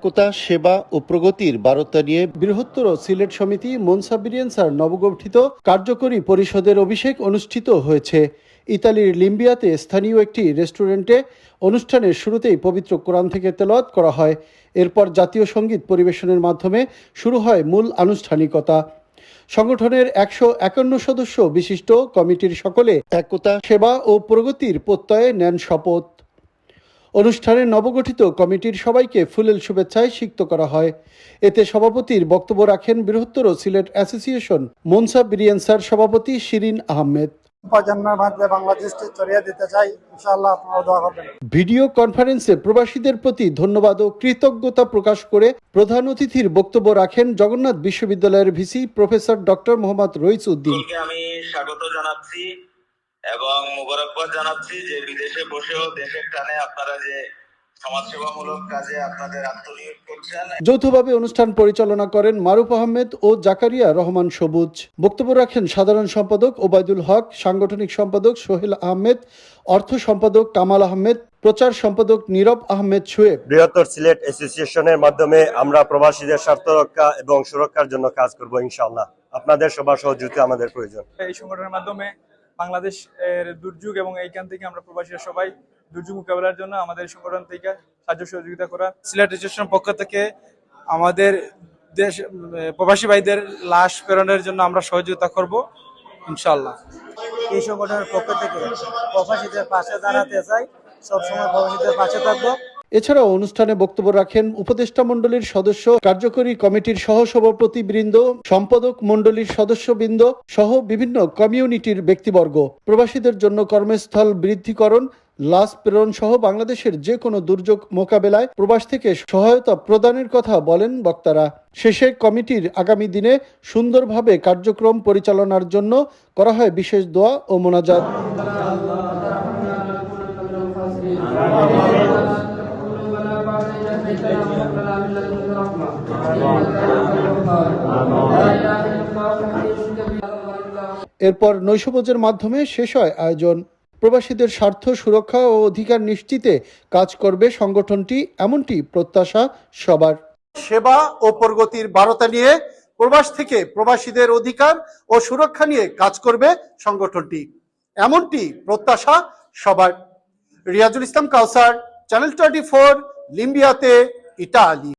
একতা, সেবা ও প্রগতির বার্তা নিয়ে বৃহত্তর সিলেট সমিতি মনসাবিরিয়েন্সার নবগঠিত কার্যকরী পরিষদের অভিষেক অনুষ্ঠিত হয়েছে। ইতালির লিম্বিয়াতে স্থানীয় একটি রেস্টুরেন্টে অনুষ্ঠানের শুরুতেই পবিত্র কোরআন থেকে তেলাওয়াত করা হয়। এরপর জাতীয় সঙ্গীত পরিবেশনের মাধ্যমে শুরু হয় মূল আনুষ্ঠানিকতা। সংগঠনের 151 সদস্য বিশিষ্ট কমিটির সকলে একতা, সেবা ও প্রগতির প্রত্যয়ে নেন শপথ। অনুষ্ঠানে নবগঠিত কমিটির সবাইকে ফুলেল শুভেচ্ছায় সিক্ত করা হয়। এতে সভাপতির বক্তব্য রাখেন বৃহত্তর সিলেট অ্যাসোসিয়েশন মনসাবিরিয়েন্সার সভাপতি শিরিন আহমেদ। ভিডিও কনফারেন্সে প্রবাসীদের প্রতি ধন্যবাদ ও কৃতজ্ঞতা প্রকাশ করে প্রধান অতিথির বক্তব্য রাখেন জগন্নাথ বিশ্ববিদ্যালয়ের ভিসি প্রফেসর ডক্টর মোহাম্মদ রইস উদ্দিন। আমি স্বাগত জানাচ্ছি এবং মোবারকবাদ জানাচ্ছি যে বিদেশে বসেও দেশের টানে আপনারা যে সমাজসেবামূলক কাজে আপনাদের আত্মনিয়োগ করছেন। যৌথভাবে অনুষ্ঠান পরিচালনা করেন মারুফ আহমেদ ও জাকারিয়া রহমান সবুজ। বক্তব্য রাখেন সাধারণ সম্পাদক ওবায়দুল হক, সাংগঠনিক সম্পাদক সোহেল আহমেদ, অর্থ সম্পাদক কামাল আহমেদ, প্রচার সম্পাদক নীরব আহমেদ শোয়েব। বৃহত্তর সিলেট অ্যাসোসিয়েশনের মাধ্যমে আমরা প্রবাসীদের স্বার্থ রক্ষা এবং সুরক্ষার জন্য কাজ করব ইনশাআল্লাহ। আপনাদের সবার সহযোগিতা আমাদের প্রয়োজন। এই সংগঠনের মাধ্যমে বাংলাদেশের দুর্যোগ এবং এইখান থেকে আমরা প্রবাসীরা সবাই দুর্যোগ মোকাবেলার জন্য আমাদের সংগঠন থেকে সাহায্য সহযোগিতা করা। সিলেট অ্যাসোসিয়েশনের পক্ষ থেকে আমাদের দেশ প্রবাসী ভাইদের লাশ প্রেরণের জন্য আমরা সহযোগিতা করব ইনশাআল্লাহ। এই সংগঠনের পক্ষ থেকে প্রবাসীদের পাশে দাঁড়াতে চাই, সবসময় প্রবাসীদের পাশে থাকবো। এছাড়াও অনুষ্ঠানে বক্তব্য রাখেন উপদেষ্টা মণ্ডলীর সদস্য, কার্যকরী কমিটির সহসভাপতিবৃন্দ, সম্পাদক মণ্ডলীর সদস্যবৃন্দ সহ বিভিন্ন কমিউনিটির ব্যক্তিবর্গ। প্রবাসীদের জন্য কর্মস্থল বৃদ্ধিকরণ, লাশ প্রেরণ সহ বাংলাদেশের যে কোনো দুর্যোগ মোকাবেলায় প্রবাস থেকে সহায়তা প্রদানের কথা বলেন বক্তারা। শেষে কমিটির আগামী দিনে সুন্দরভাবে কার্যক্রম পরিচালনার জন্য করা হয় বিশেষ দোয়া ও মোনাজাত। এরপর নৈশভোজের মাধ্যমে শেষ হয় আয়োজন। প্রবাসীদের স্বার্থ সুরক্ষা ও অধিকার নিশ্চিতে কাজ করবে সংগঠনটি, এমনটি প্রত্যাশা সবার। সেবা ও প্রগতির বার্তা নিয়ে প্রবাস থেকে প্রবাসীদের অধিকার ও সুরক্ষা নিয়ে কাজ করবে সংগঠনটি, এমনটি প্রত্যাশা সবার। রিয়াজুল ইসলাম কাউসার, চ্যানেল 24, লিম্বিয়াতে, ইতালি।